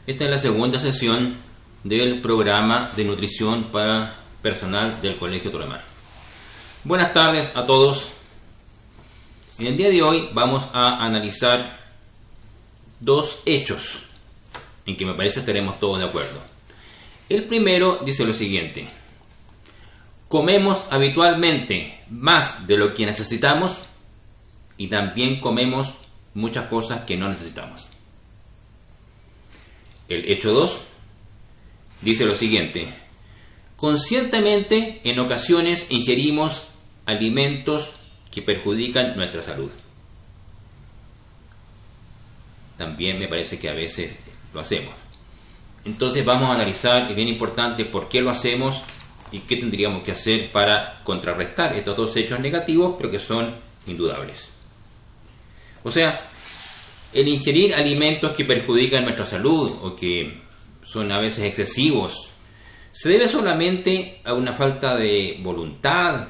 Esta es la segunda sesión del programa de nutrición para personal del Colegio Toremar. Buenas tardes a todos. En el día de hoy vamos a analizar dos hechos en que me parece estaremos todos de acuerdo. El primero dice lo siguiente: comemos habitualmente más de lo que necesitamos y también comemos muchas cosas que no necesitamos. El hecho 2 dice lo siguiente: conscientemente en ocasiones ingerimos alimentos que perjudican nuestra salud. También me parece que a veces lo hacemos. Entonces vamos a analizar, es bien importante, por qué lo hacemos y qué tendríamos que hacer para contrarrestar estos dos hechos negativos, pero que son indudables. O sea, el ingerir alimentos que perjudican nuestra salud o que son a veces excesivos, se debe solamente a una falta de voluntad,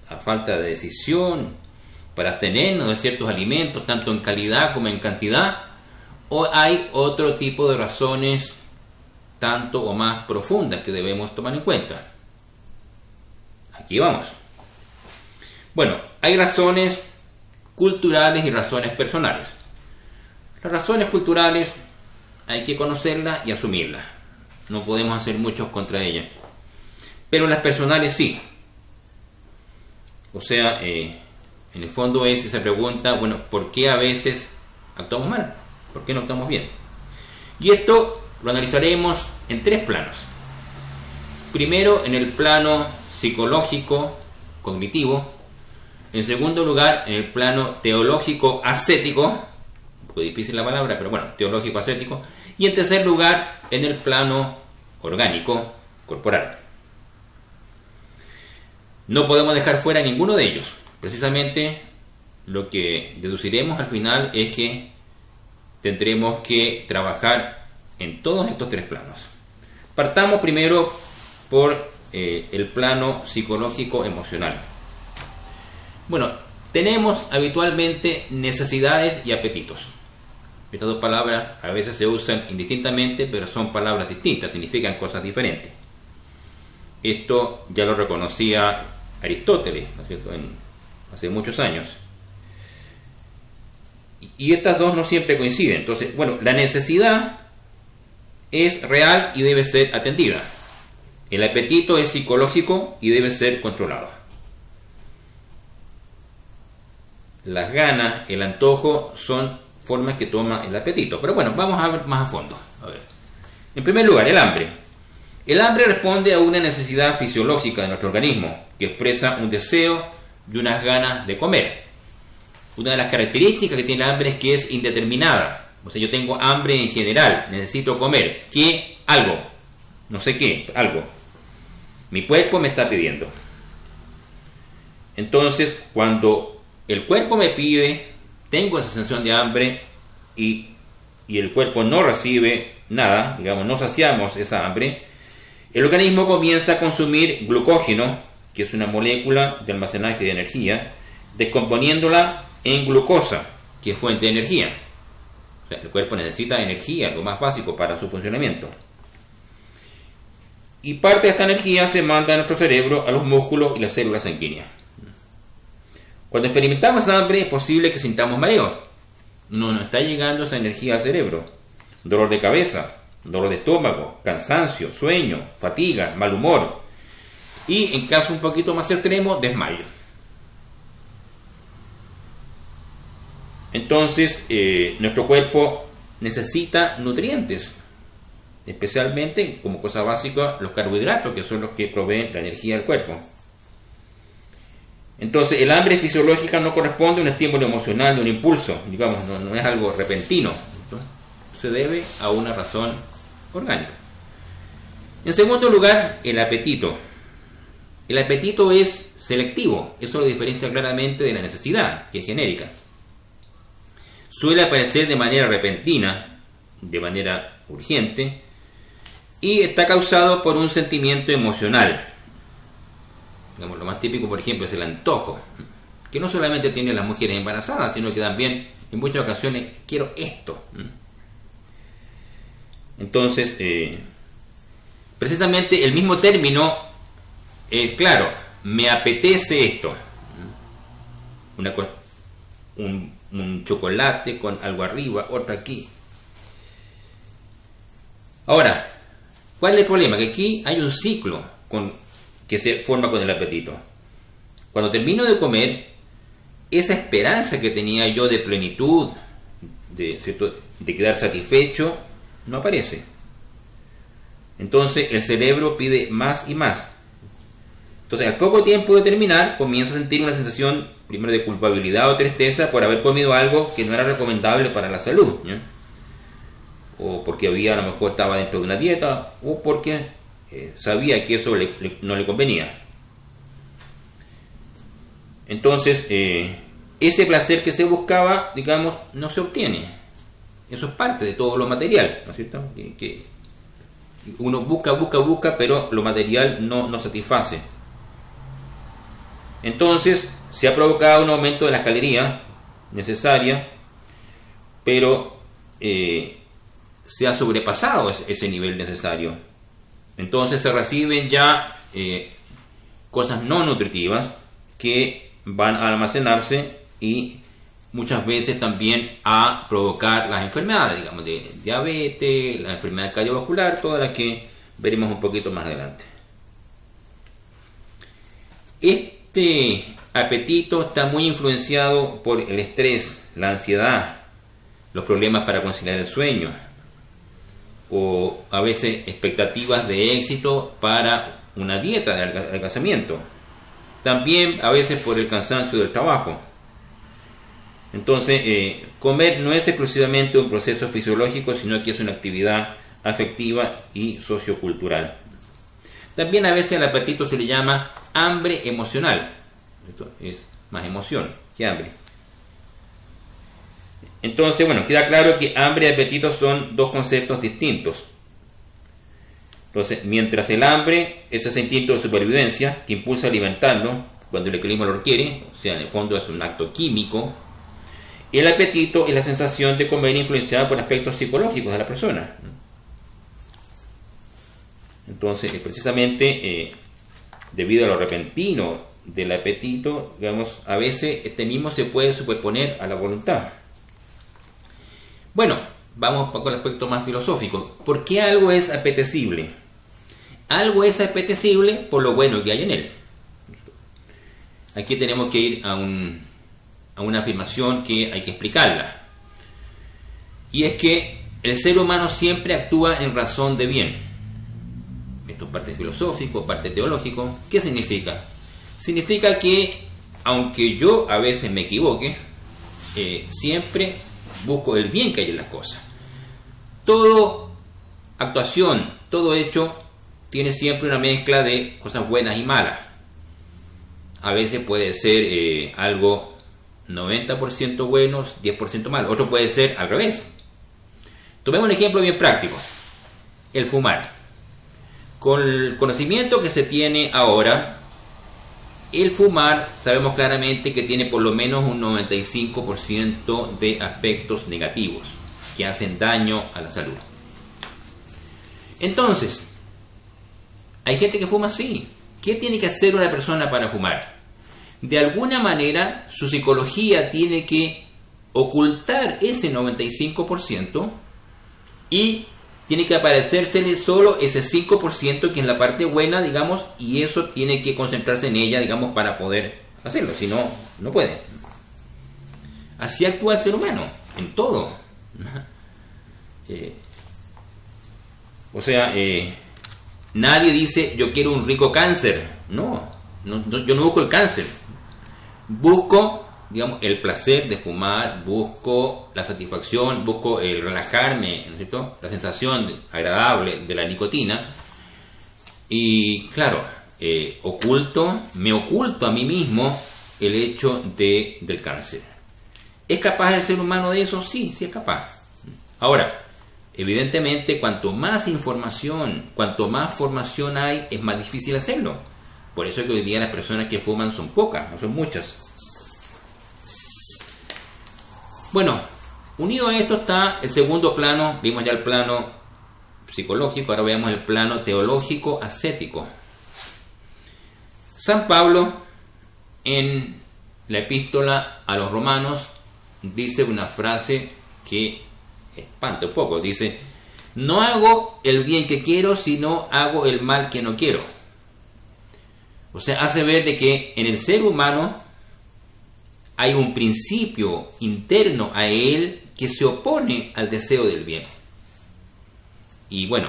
a falta de decisión para abstenernos de ciertos alimentos, tanto en calidad como en cantidad, o hay otro tipo de razones tanto o más profundas que debemos tomar en cuenta. Aquí vamos. Bueno, hay razones culturales y razones personales. Las razones culturales hay que conocerlas y asumirlas. No podemos hacer muchos contra ellas. Pero las personales sí. O sea, en el fondo es esa pregunta, bueno, ¿por qué a veces actuamos mal? ¿Por qué no actuamos bien? Y esto lo analizaremos en tres planos. Primero, en el plano psicológico, cognitivo. En segundo lugar, en el plano teológico ascético. Un poco difícil la palabra, pero bueno, teológico ascético. Y en tercer lugar, en el plano orgánico, corporal. No podemos dejar fuera ninguno de ellos. Precisamente lo que deduciremos al final es que tendremos que trabajar en todos estos tres planos. Partamos primero por el plano psicológico emocional. Bueno, tenemos habitualmente necesidades y apetitos. Estas dos palabras a veces se usan indistintamente, pero son palabras distintas, significan cosas diferentes. Esto ya lo reconocía Aristóteles, ¿no es cierto?, hace muchos años. Y estas dos no siempre coinciden. Entonces, bueno, la necesidad es real y debe ser atendida. El apetito es psicológico y debe ser controlado. Las ganas, el antojo son formas que toma el apetito. Pero bueno, vamos a ver más a fondo. A ver. En primer lugar, el hambre. El hambre responde a una necesidad fisiológica de nuestro organismo, que expresa un deseo y unas ganas de comer. Una de las características que tiene el hambre es que es indeterminada. O sea, yo tengo hambre en general, necesito comer. ¿Qué? Algo. No sé qué, algo. Mi cuerpo me está pidiendo. Entonces, cuando el cuerpo me pide, tengo esa sensación de hambre y el cuerpo no recibe nada, digamos, no saciamos esa hambre, el organismo comienza a consumir glucógeno, que es una molécula de almacenaje de energía, descomponiéndola en glucosa, que es fuente de energía. O sea, el cuerpo necesita energía, lo más básico para su funcionamiento. Y parte de esta energía se manda a nuestro cerebro, a los músculos y las células sanguíneas. Cuando experimentamos hambre es posible que sintamos mareos. No nos está llegando esa energía al cerebro. Dolor de cabeza, dolor de estómago, cansancio, sueño, fatiga, mal humor. Y en caso un poquito más extremo, desmayo. Entonces, nuestro cuerpo necesita nutrientes, especialmente como cosa básica los carbohidratos, que son los que proveen la energía del cuerpo. Entonces, el hambre fisiológica no corresponde a un estímulo emocional, de un impulso, digamos, no es algo repentino. Entonces, se debe a una razón orgánica. En segundo lugar, el apetito. El apetito es selectivo, eso lo diferencia claramente de la necesidad, que es genérica. Suele aparecer de manera repentina, de manera urgente, y está causado por un sentimiento emocional. Digamos, lo más típico, por ejemplo, es el antojo, que no solamente tienen las mujeres embarazadas, sino que también en muchas ocasiones quiero esto. Entonces, precisamente el mismo término, claro, me apetece esto, un chocolate con algo arriba, otro aquí. Ahora, ¿cuál es el problema? Que aquí hay un ciclo que se forma con el apetito. Cuando termino de comer, esa esperanza que tenía yo de plenitud, de quedar satisfecho, no aparece. Entonces el cerebro pide más y más. Entonces al poco tiempo de terminar, comienzo a sentir una sensación primero de culpabilidad o tristeza por haber comido algo que no era recomendable para la salud, ¿no? O porque a lo mejor estaba dentro de una dieta, o porque sabía que eso no le convenía. Entonces ese placer que se buscaba, digamos, no se obtiene. Eso es parte de todo lo material, ¿no es cierto? Que uno busca, pero lo material no satisface. Entonces se ha provocado un aumento de las calorías necesarias, pero se ha sobrepasado ese nivel necesario. Entonces se reciben ya cosas no nutritivas que van a almacenarse y muchas veces también a provocar las enfermedades, digamos, de diabetes, la enfermedad cardiovascular, todas las que veremos un poquito más adelante. Este apetito está muy influenciado por el estrés, la ansiedad, los problemas para conciliar el sueño, o a veces expectativas de éxito para una dieta de adelgazamiento. También a veces por el cansancio del trabajo. Entonces, comer no es exclusivamente un proceso fisiológico, sino que es una actividad afectiva y sociocultural. También a veces al apetito se le llama hambre emocional. Esto es más emoción que hambre. Entonces, bueno, queda claro que hambre y apetito son dos conceptos distintos. Entonces, mientras el hambre es ese instinto de supervivencia que impulsa a alimentarlo cuando el equilibrio lo requiere, o sea, en el fondo es un acto químico, el apetito es la sensación de comer influenciada por aspectos psicológicos de la persona. Entonces, precisamente, debido a lo repentino del apetito, digamos, a veces este mismo se puede superponer a la voluntad. Bueno, vamos con el aspecto más filosófico. ¿Por qué algo es apetecible? Algo es apetecible por lo bueno que hay en él. Aquí tenemos que ir a una afirmación que hay que explicarla. Y es que el ser humano siempre actúa en razón de bien. Esto es parte filosófico, parte teológico. ¿Qué significa? Significa que, aunque yo a veces me equivoque, siempre busco el bien que hay en las cosas. Toda actuación, todo hecho, tiene siempre una mezcla de cosas buenas y malas. A veces puede ser algo 90% bueno, 10% malo. Otro puede ser al revés. Tomemos un ejemplo bien práctico. El fumar. Con el conocimiento que se tiene ahora, el fumar sabemos claramente que tiene por lo menos un 95% de aspectos negativos que hacen daño a la salud. Entonces, hay gente que fuma así. ¿Qué tiene que hacer una persona para fumar? De alguna manera, su psicología tiene que ocultar ese 95% y tiene que aparecérsele solo ese 5% que es la parte buena, digamos, y eso tiene que concentrarse en ella, digamos, para poder hacerlo, si no, no puede. Así actúa el ser humano, en todo. Nadie dice, yo quiero un rico cáncer. No, yo no busco el cáncer. Busco, digamos, el placer de fumar, busco la satisfacción, busco el relajarme, ¿no es cierto? La sensación agradable de la nicotina. Y claro, me oculto a mí mismo el hecho del cáncer. ¿Es capaz el ser humano de eso? Sí es capaz. Ahora, evidentemente, cuanto más información, cuanto más formación hay, es más difícil hacerlo. Por eso es que hoy día las personas que fuman son pocas, no son muchas. Bueno, unido a esto está el segundo plano. Vimos ya el plano psicológico, ahora veamos el plano teológico ascético. San Pablo, en la epístola a los romanos, dice una frase que espanta un poco. Dice: no hago el bien que quiero, sino hago el mal que no quiero. O sea, hace ver de que en el ser humano hay un principio interno a él que se opone al deseo del bien. Y bueno,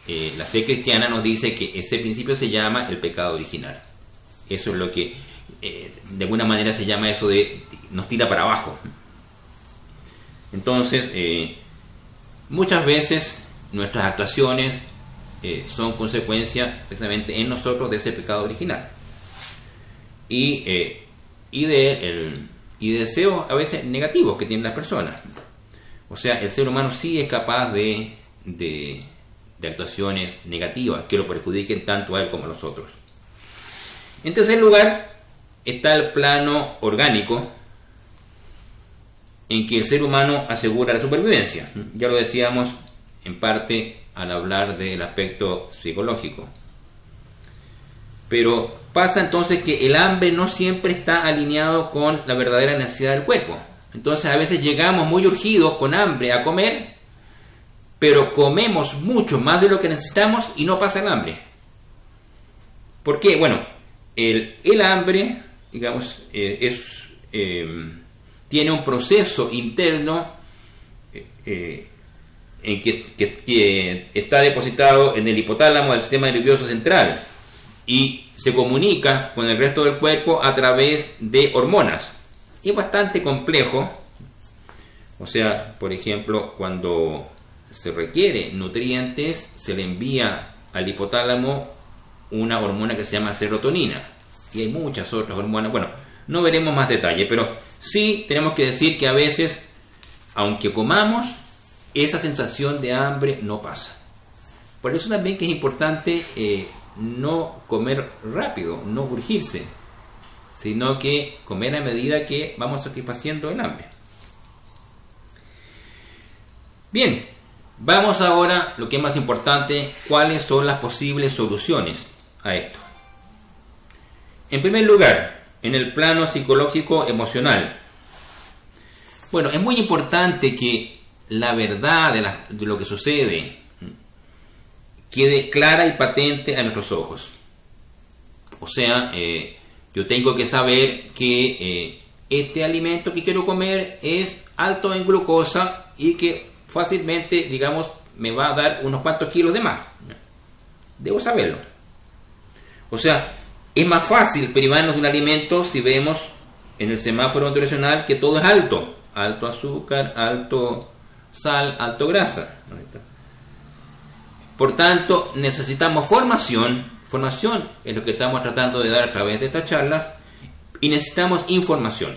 la fe cristiana nos dice que ese principio se llama el pecado original. Eso es lo que de alguna manera se llama eso de nos tira para abajo. Entonces, muchas veces nuestras actuaciones son consecuencia precisamente en nosotros de ese pecado original y de deseos a veces negativos que tienen las personas. O sea, el ser humano sí es capaz de actuaciones negativas que lo perjudiquen tanto a él como a los otros. En tercer lugar está el plano orgánico, en que el ser humano asegura la supervivencia. Ya lo decíamos en parte al hablar del aspecto psicológico. Pero pasa entonces que el hambre no siempre está alineado con la verdadera necesidad del cuerpo. Entonces a veces llegamos muy urgidos con hambre a comer, pero comemos mucho más de lo que necesitamos y no pasa el hambre. ¿Por qué? Bueno, el hambre, digamos, tiene un proceso interno en que está depositado en el hipotálamo del sistema nervioso central y se comunica con el resto del cuerpo a través de hormonas. Es bastante complejo. O sea, por ejemplo, cuando se requiere nutrientes, se le envía al hipotálamo una hormona que se llama serotonina, y hay muchas otras hormonas. Bueno, no veremos más detalle, pero sí tenemos que decir que a veces, aunque comamos, esa sensación de hambre no pasa. Por eso también que es importante no comer rápido, no urgirse, sino que comer a medida que vamos satisfaciendo el hambre. Bien, vamos ahora, lo que es más importante, cuáles son las posibles soluciones a esto. En primer lugar, en el plano psicológico emocional. Bueno, es muy importante que la verdad de lo que sucede quede clara y patente a nuestros ojos. O sea, yo tengo que saber que este alimento que quiero comer es alto en glucosa y que fácilmente, digamos, me va a dar unos cuantos kilos de más. Debo saberlo. O sea, es más fácil privarnos de un alimento si vemos en el semáforo nutricional que todo es alto. Alto azúcar, alto sal, alto grasa. Por tanto, necesitamos formación. Formación es lo que estamos tratando de dar a través de estas charlas. Y necesitamos información.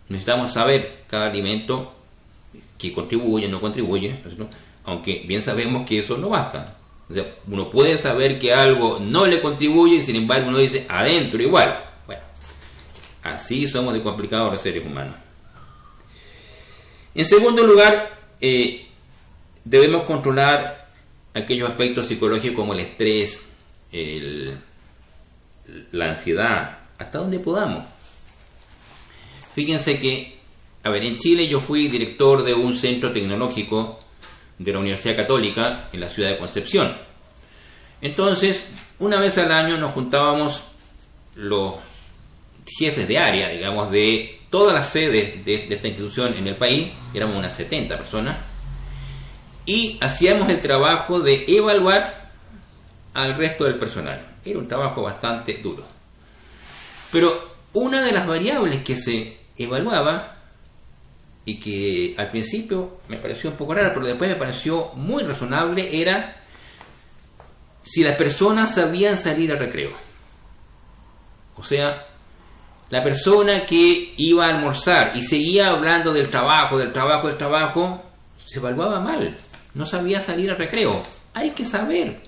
Necesitamos saber cada alimento que contribuye, no contribuye, ¿no? Aunque bien sabemos que eso no basta. O sea, uno puede saber que algo no le contribuye y sin embargo uno dice adentro igual. Bueno, así somos de complicados los seres humanos. En segundo lugar, debemos controlar aquellos aspectos psicológicos como el estrés, la ansiedad, hasta donde podamos. Fíjense que, en Chile yo fui director de un centro tecnológico de la Universidad Católica en la ciudad de Concepción. Entonces, una vez al año nos juntábamos los jefes de área, digamos, de todas las sedes de esta institución en el país, éramos unas 70 personas, y hacíamos el trabajo de evaluar al resto del personal. Era un trabajo bastante duro. Pero una de las variables que se evaluaba, y que al principio me pareció un poco raro, pero después me pareció muy razonable, era si las personas sabían salir al recreo. O sea, la persona que iba a almorzar y seguía hablando del trabajo, se evaluaba mal. No sabía salir al recreo. Hay que saber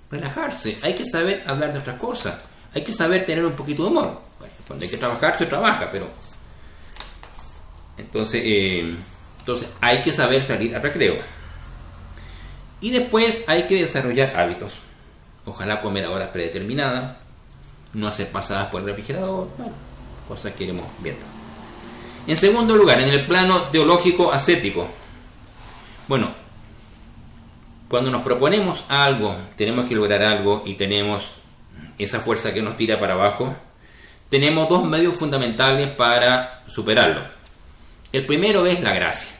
relajarse, hay que saber hablar de otras cosas, hay que saber tener un poquito de humor. Bueno, cuando hay que trabajar, se trabaja, pero... Entonces hay que saber salir al recreo. Y después hay que desarrollar hábitos. Ojalá comer a horas predeterminadas, no hacer pasadas por el refrigerador, bueno, cosas que iremos viendo. En segundo lugar, en el plano teológico ascético. Bueno, cuando nos proponemos algo, tenemos que lograr algo y tenemos esa fuerza que nos tira para abajo, tenemos dos medios fundamentales para superarlo. El primero es la gracia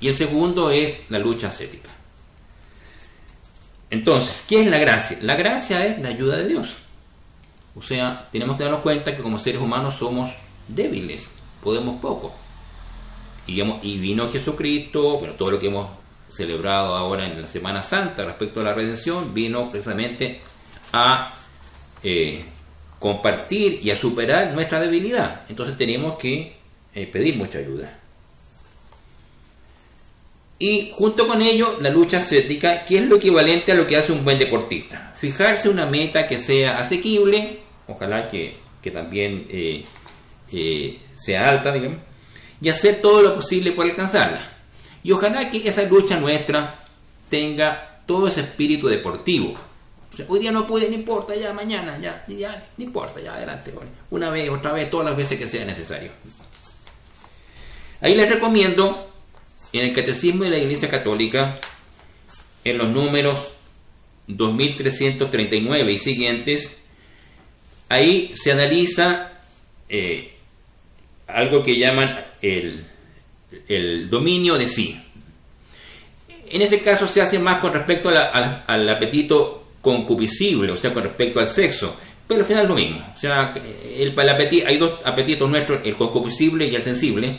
y el segundo es la lucha ascética. Entonces, ¿qué es la gracia? La gracia es la ayuda de Dios. O sea, tenemos que darnos cuenta que como seres humanos somos débiles, podemos poco. Y vino Jesucristo, bueno, todo lo que hemos celebrado ahora en la Semana Santa respecto a la redención, vino precisamente a compartir y a superar nuestra debilidad. Entonces tenemos que pedir mucha ayuda. Y junto con ello, la lucha ascética, que es lo equivalente a lo que hace un buen deportista. Fijarse una meta que sea asequible, ojalá que también sea alta, digamos, y hacer todo lo posible por alcanzarla. Y ojalá que esa lucha nuestra tenga todo ese espíritu deportivo. O sea, hoy día no pude, no importa, ya mañana, ya, no importa, ya adelante. Una vez, otra vez, todas las veces que sea necesario. Ahí les recomiendo, en el Catecismo de la Iglesia Católica, en los números 2339 y siguientes, ahí se analiza algo que llaman el dominio de sí. En ese caso se hace más con respecto al apetito concupiscible, o sea, con respecto al sexo, pero al final es lo mismo. O sea, hay dos apetitos nuestros, el concupiscible y el sensible.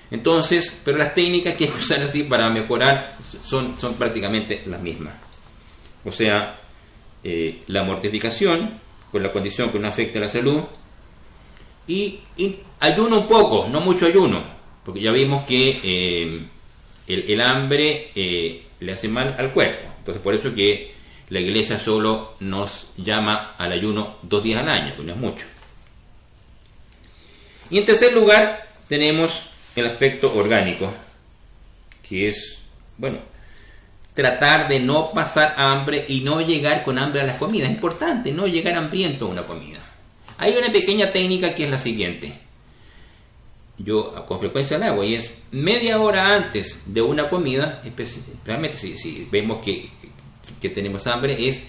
Entonces, pero las técnicas que hay que usar así para mejorar son prácticamente las mismas. O sea, la mortificación, con la condición que no afecte a la salud, y ayuno un poco, no mucho ayuno, porque ya vimos que el hambre le hace mal al cuerpo. Entonces, por eso que la Iglesia solo nos llama al ayuno 2 días al año, porque no es mucho. Y en tercer lugar, tenemos el aspecto orgánico, que es, bueno, tratar de no pasar hambre y no llegar con hambre a las comidas. Es importante no llegar hambriento a una comida. Hay una pequeña técnica que es la siguiente. Yo con frecuencia la hago, y es media hora antes de una comida, especialmente si vemos que tenemos hambre, es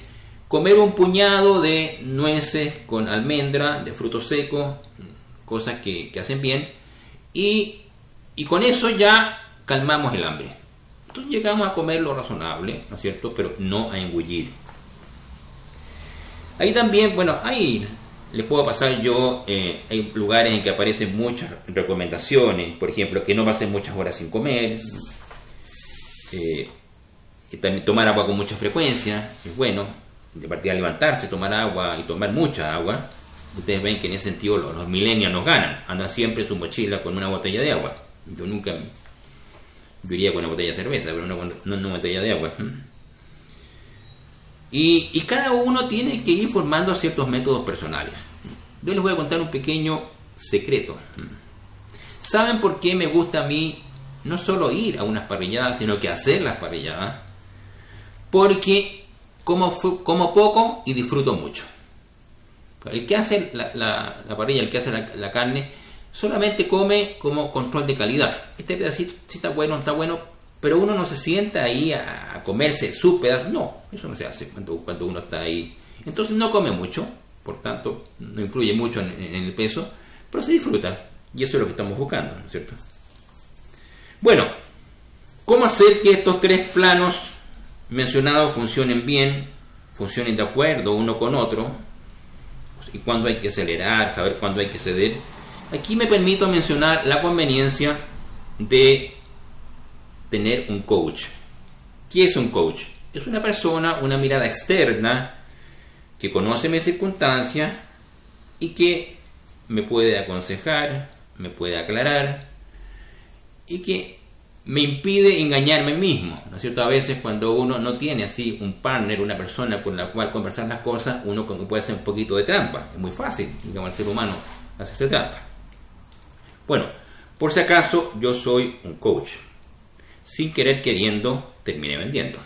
comer un puñado de nueces con almendra, de frutos secos, cosas que hacen bien, y con eso ya calmamos el hambre. Entonces llegamos a comer lo razonable, ¿no es cierto?, pero no a engullir. Ahí también, bueno, ahí les puedo pasar yo, hay lugares en que aparecen muchas recomendaciones, por ejemplo, que no pasen muchas horas sin comer, también tomar agua con mucha frecuencia, es bueno, de partida levantarse, tomar agua y tomar mucha agua. Ustedes ven que en ese sentido los millennials nos ganan, andan siempre en su mochila con una botella de agua. Yo iría con una botella de cerveza, pero no una botella de agua. Y cada uno tiene que ir formando ciertos métodos personales. Yo les voy a contar un pequeño secreto. ¿Saben por qué me gusta a mí no solo ir a unas parrilladas, sino que hacer las parrilladas? Porque como poco y disfruto mucho. El que hace la parrilla, el que hace la carne, solamente come como control de calidad. Este pedacito sí está bueno, pero uno no se sienta ahí a comerse su pedazo. No, eso no se hace cuando uno está ahí. Entonces no come mucho, por tanto no influye mucho en el peso, pero se disfruta. Y eso es lo que estamos buscando, ¿no es cierto? Bueno, ¿cómo hacer que estos 3 planos mencionados funcionen bien, funcionen de acuerdo uno con otro? Y cuándo hay que acelerar, saber cuándo hay que ceder. Aquí me permito mencionar la conveniencia de tener un coach. ¿Qué es un coach? Es una persona, una mirada externa que conoce mis circunstancias y que me puede aconsejar, me puede aclarar y que me impide engañarme mismo, ¿no es cierto? A veces cuando uno no tiene así un partner, una persona con la cual conversar las cosas, uno puede hacer un poquito de trampa. Es muy fácil, digamos, al ser humano hacerse trampa. Bueno, por si acaso, yo soy un coach. Sin querer queriendo, terminé vendiendo.